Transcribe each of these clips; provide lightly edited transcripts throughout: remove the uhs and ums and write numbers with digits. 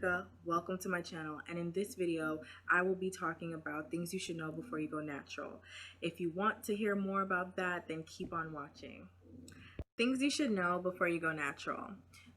Shanika, welcome to my channel, and in this video I will be talking about things you should know before you go natural. If you want to hear more about that, then keep on watching. Things you should know before you go natural.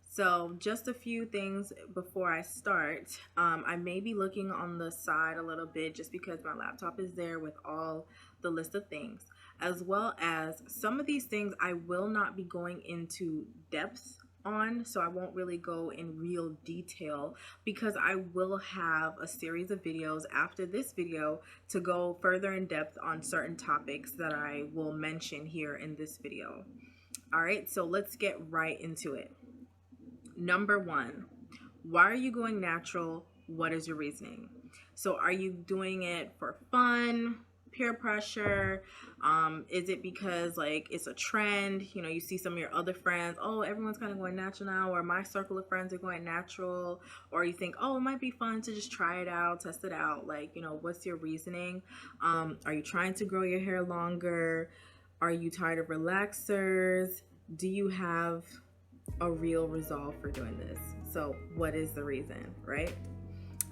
So just a few things before I start. I may be looking on the side a little bit just because my laptop is there with all the list of things, as well as some of these things I will not be going into depth on, so I won't really go in real detail because I will have a series of videos after this video to go further in depth on certain topics that I will mention here in this video. All right, so let's get right into it. Number one, why are you going natural? What is your reasoning? So are you doing it for fun, peer pressure? Is it because like it's a trend? You know, you see some of your other friends, oh, everyone's kind of going natural now, or my circle of friends are going natural, or you think, oh, it might be fun to just try it out, test it out. Like, you know, what's your reasoning? Are you trying to grow your hair longer? Are you tired of relaxers? Do you have a real resolve for doing this? So what is the reason, right?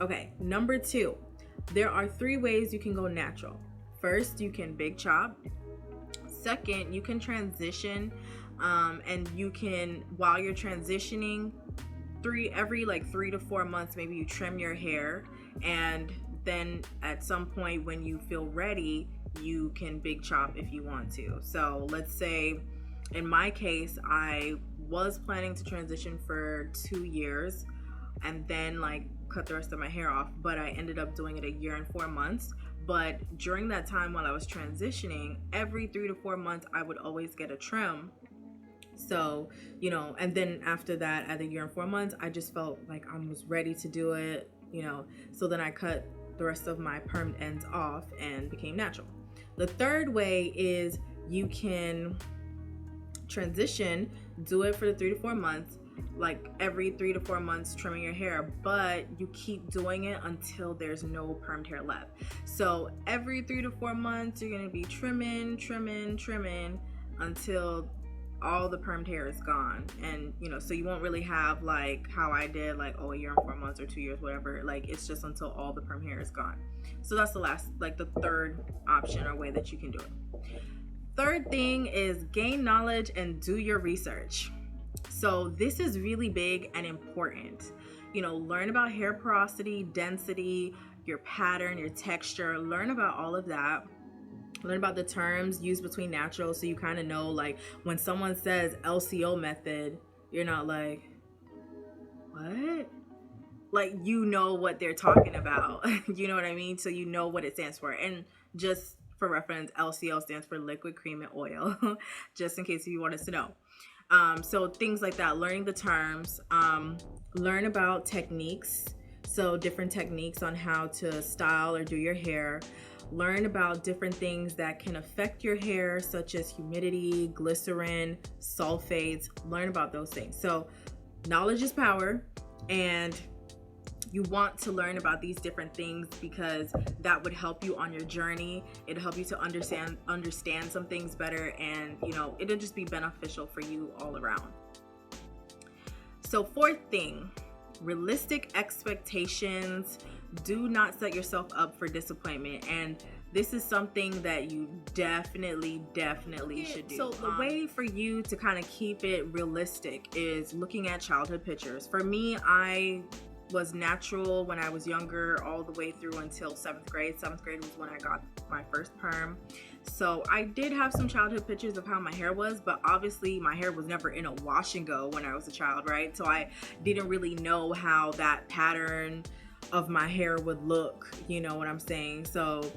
Okay, number two, there are 3 ways you can go natural. First, you can big chop. Second, you can transition, and you can, while you're transitioning, every 3 to 4 months, maybe you trim your hair, and then at some point when you feel ready, you can big chop if you want to. So let's say in my case, I was planning to transition for 2 years and then cut the rest of my hair off, but I ended up doing it 1 year and 4 months. But during that time while I was transitioning, every 3 to 4 months I would always get a trim. So, you know, and then after that, at 1 year and 4 months, I just felt like I was ready to do it, you know. So then I cut the rest of my permed ends off and became natural. The third way is you can transition, do it for the 3 to 4 months, like every 3 to 4 months trimming your hair, but you keep doing it until there's no permed hair left. So every 3 to 4 months you're going to be trimming until all the permed hair is gone. And you know, so you won't really have like how I did, like, oh, 1 year and 4 months or 2 years, whatever. Like, it's just until all the perm hair is gone. So that's the last, like the third option or way that you can do it. Third thing is gain knowledge and do your research. So this is really big and important. You know, learn about hair porosity, density, your pattern, your texture, learn about all of that. Learn about the terms used between natural, so you kind of know, like, when someone says LCO method, you're not like, what? Like, you know what they're talking about. You know what I mean? So you know what it stands for. And just for reference, LCO stands for liquid, cream, and oil, just in case you want us to know. So things like that, learning the terms, learn about techniques, so different techniques on how to style or do your hair. Learn about different things that can affect your hair, such as humidity, glycerin, sulfates. Learn about those things. So knowledge is power, and you want to learn about these different things because that would help you on your journey. It'll help you to understand some things better, and you know, it'll just be beneficial for you all around. So fourth thing, realistic expectations. Do not set yourself up for disappointment, and this is something that you definitely should do. So the way for you to kind of keep it realistic is looking at childhood pictures. For me, I was natural when I was younger, all the way through until 7th grade. 7th grade was when I got my first perm. So I did have some childhood pictures of how my hair was, but obviously my hair was never in a wash and go when I was a child, right? So I didn't really know how that pattern of my hair would look, you know what I'm saying? So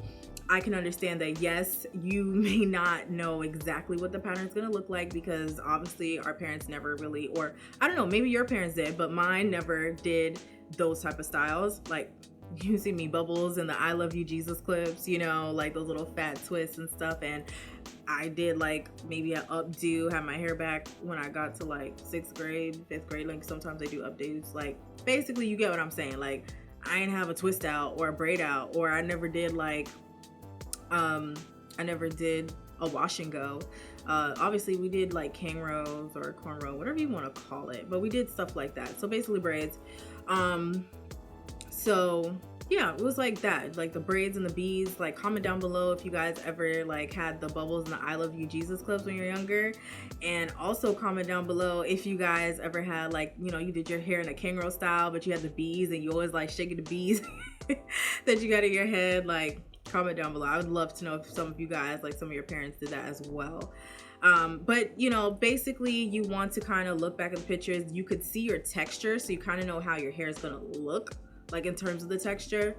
I can understand that, yes, you may not know exactly what the pattern is going to look like, because obviously our parents never really, or I don't know, maybe your parents did, but mine never did those type of styles. Like, you see me Bubbles and the I Love You Jesus clips, you know, like those little fat twists and stuff. And I did like maybe an updo, had my hair back when I got to like 6th grade, 5th grade. Like sometimes I do updos. Like, basically you get what I'm saying. Like, I didn't have a twist out or a braid out, or I never did like I never did a wash and go. Obviously we did like king rows or cornrow, whatever you want to call it, but we did stuff like that. So basically braids. So yeah, it was like that, like the braids and the beads. Like, comment down below if you guys ever like had the bubbles and the I love you Jesus clips when you're younger, and also comment down below if you guys ever had, like, you know, you did your hair in a kangaroo style but you had the beads and you always like shaking the beads that you got in your head. Like, comment down below. I would love to know if some of you guys, like some of your parents, did that as well. But you know, basically you want to kind of look back at the pictures. You could see your texture, so you kind of know how your hair is gonna look like in terms of the texture.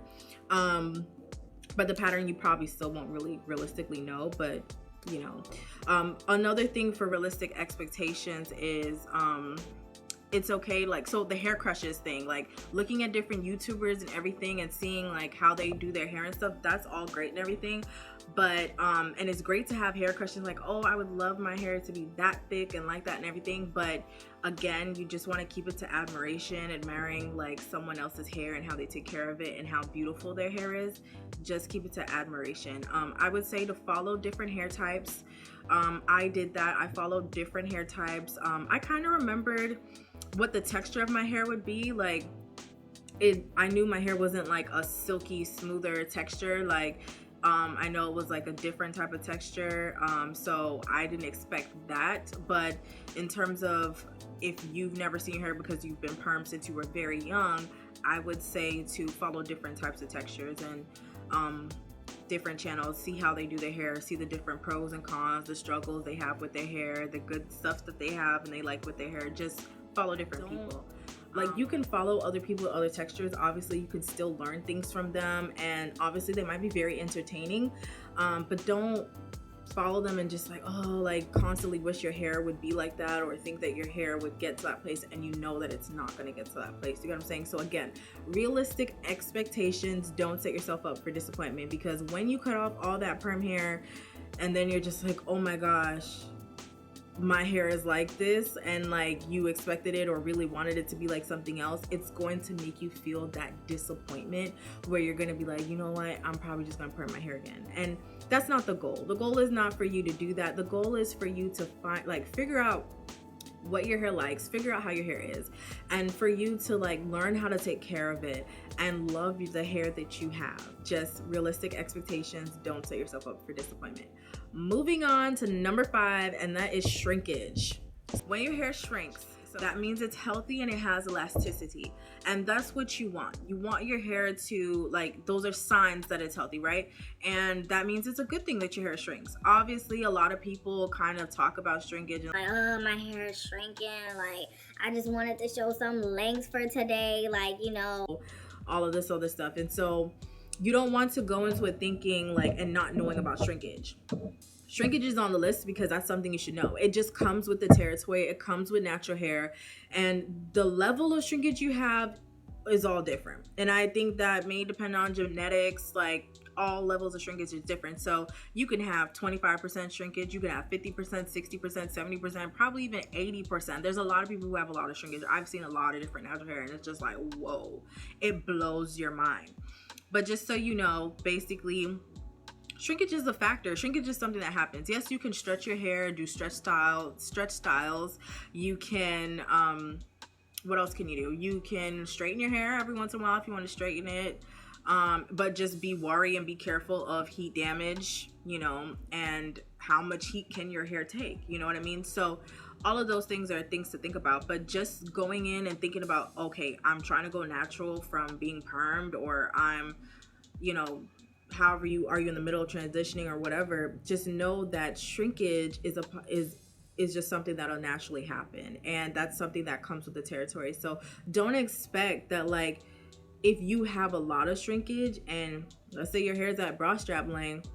But the pattern you probably still won't really realistically know. But you know, another thing for realistic expectations is it's okay, like, so the hair crushes thing, like looking at different YouTubers and everything and seeing like how they do their hair and stuff, that's all great and everything. But and it's great to have hair crushes, like, oh, I would love my hair to be that thick and like that and everything. But again, you just want to keep it to admiration, admiring like someone else's hair and how they take care of it and how beautiful their hair is. Just keep it to admiration. I would say to follow different hair types. I did that. I followed different hair types. I kind of remembered what the texture of my hair would be. Like, I knew my hair wasn't like a silky, smoother texture. Like, I know it was like a different type of texture, so I didn't expect that. But in terms of if you've never seen your hair because you've been permed since you were very young, I would say to follow different types of textures and different channels, see how they do their hair, see the different pros and cons, the struggles they have with their hair, the good stuff that they have and they like with their hair. Just follow different people. Like, you can follow other people with other textures. Obviously you can still learn things from them, and obviously they might be very entertaining, but don't follow them and just like, oh, like constantly wish your hair would be like that, or think that your hair would get to that place and you know that it's not going to get to that place. You know what I'm saying? So again, realistic expectations. Don't set yourself up for disappointment, because when you cut off all that perm hair and then you're just like, oh my gosh, my hair is like this, and like you expected it or really wanted it to be like something else, it's going to make you feel that disappointment where you're going to be like, you know what, I'm probably just going to perm my hair again. And that's not the goal. The goal is not for you to do that. The goal is for you to find, like, figure out what your hair likes, figure out how your hair is, and for you to like learn how to take care of it and love the hair that you have. Just realistic expectations. Don't set yourself up for disappointment. Moving on to number 5, and that is shrinkage. When your hair shrinks, that means it's healthy and it has elasticity, and that's what you want. You want your hair to, like, those are signs that it's healthy, right? And that means it's a good thing that your hair shrinks. Obviously a lot of people kind of talk about shrinkage and like, oh, my hair is shrinking, like, I just wanted to show some length for today, like, you know, all of this other stuff. And so you don't want to go into it thinking like, and not knowing about shrinkage. Shrinkage is on the list because that's something you should know. It just comes with the territory. It comes with natural hair, and the level of shrinkage you have is all different. And I think that may depend on genetics. Like, all levels of shrinkage is different. So you can have 25% shrinkage, you can have 50%, 60%, 70%, probably even 80%. There's a lot of people who have a lot of shrinkage. I've seen a lot of different natural hair, and it's just like, whoa, it blows your mind. But just so you know, basically, shrinkage is a factor. Shrinkage is something that happens. Yes, you can stretch your hair, do stretch styles. You can, what else can you do? You can straighten your hair every once in a while if you want to straighten it. But just be wary and be careful of heat damage, you know, and how much heat can your hair take? You know what I mean? So all of those things are things to think about. But just going in and thinking about, okay, I'm trying to go natural from being permed, or I'm, you know, however you are, you in the middle of transitioning or whatever, just know that shrinkage is just something that'll naturally happen, and that's something that comes with the territory. So don't expect that, like, if you have a lot of shrinkage and let's say your hair is at bra strap length,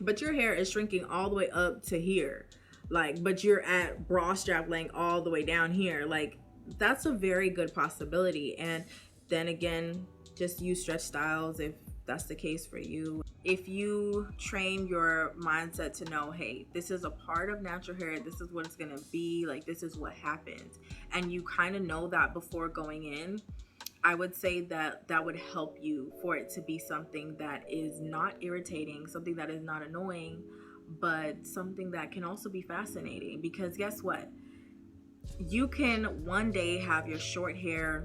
but your hair is shrinking all the way up to here, like, but you're at bra strap length all the way down here, like, that's a very good possibility. And then again, just use stretch styles if that's the case for you. If you train your mindset to know, hey, this is a part of natural hair, this is what it's gonna be, like, this is what happens, and you kind of know that before going in, I would say that that would help you for it to be something that is not irritating, something that is not annoying, but something that can also be fascinating. Because guess what? You can one day have your short hair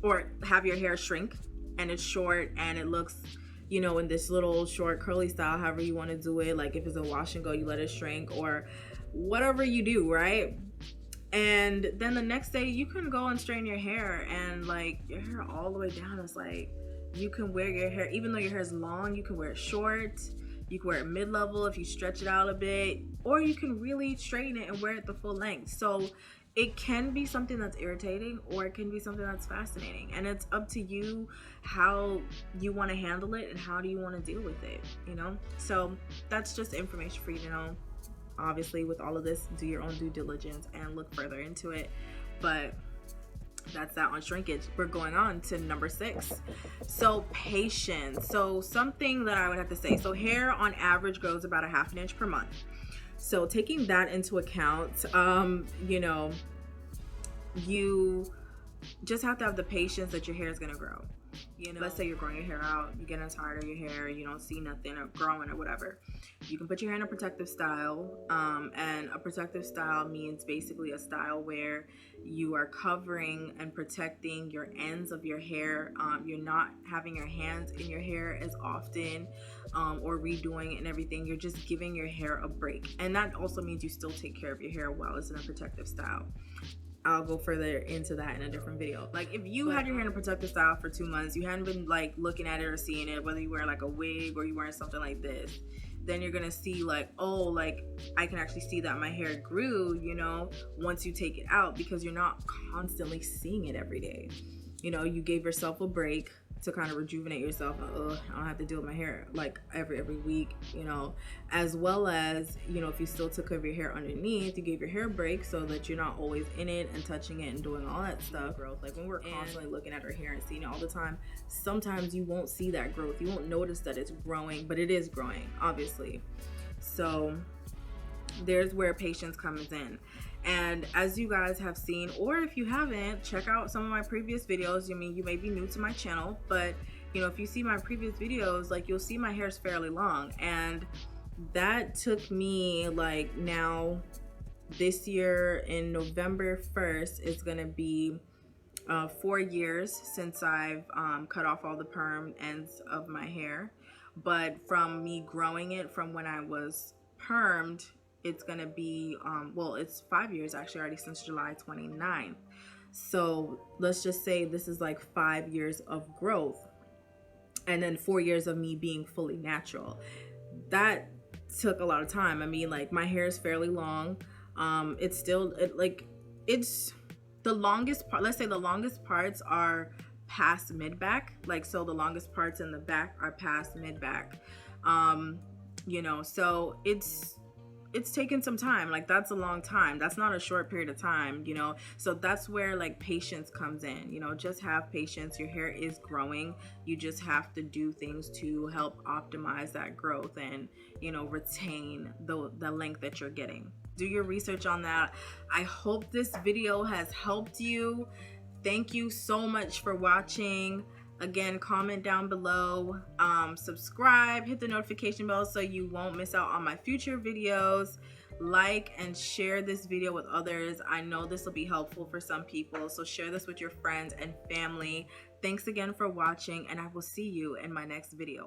or have your hair shrink, and it's short and it looks, you know, in this little short curly style, however you want to do it. Like if it's a wash and go, you let it shrink, or whatever you do, right? And then the next day you can go and straighten your hair, and like your hair all the way down is like, you can wear your hair, even though your hair is long, you can wear it short, you can wear it mid-level if you stretch it out a bit, or you can really straighten it and wear it the full length. So it can be something that's irritating, or it can be something that's fascinating, and it's up to you how you want to handle it and how do you want to deal with it, you know? So that's just information for you to know. Obviously, with all of this, do your own due diligence and look further into it. But that's that on shrinkage. We're going on to number 6. So patience. So something that I would have to say, so hair on average grows about 1/2 inch per month. So taking that into account, you know, you just have to have the patience that your hair is going to grow. You know, let's say you're growing your hair out, you're getting tired of your hair, you don't see nothing or growing or whatever. You can put your hair in a protective style, and a protective style means basically a style where you are covering and protecting your ends of your hair. You're not having your hands in your hair as often, or redoing it and everything. You're just giving your hair a break, and that also means you still take care of your hair while it's in a protective style. I'll go further into that in a different video. Like if you had your hair in a protective style for 2 months, you hadn't been like looking at it or seeing it, whether you wear like a wig or you wearing something like this, then you're gonna see like, oh, like I can actually see that my hair grew, you know, once you take it out, because you're not constantly seeing it every day. You know, you gave yourself a break to kind of rejuvenate yourself. I don't have to deal with my hair like every week, you know, as well as, you know, if you still took care of your hair underneath, you gave your hair a break so that you're not always in it and touching it and doing all that stuff. Growth, like when we're constantly looking at our hair and seeing it all the time, sometimes you won't see that growth. You won't notice that it's growing, but it is growing, obviously. So there's where patience comes in. And as you guys have seen, or if you haven't, check out some of my previous videos. I mean, you may be new to my channel, but you know, if you see my previous videos, like you'll see my hair is fairly long, and that took me like, now this year in November 1st it's gonna be 4 years since I've cut off all the perm ends of my hair. But from me growing it from when I was permed, it's gonna be well, it's 5 years actually already, since July 29th. So let's just say this is like 5 years of growth, and then 4 years of me being fully natural. That took a lot of time. I mean, like my hair is fairly long. It's still it's the longest part. Let's say the longest parts are past mid-back. Like, so the longest parts in the back are past mid-back. You know, so it's taken some time. Like that's a long time. That's not a short period of time, you know. So that's where like patience comes in. You know, just have patience. Your hair is growing. You just have to do things to help optimize that growth and, you know, retain the length that you're getting. Do your research on that. I hope this video has helped you. Thank you so much for watching. Again, comment down below, subscribe, hit the notification bell so you won't miss out on my future videos. Like and share this video with others. I know this will be helpful for some people, so share this with your friends and family. Thanks again for watching, and I will see you in my next video.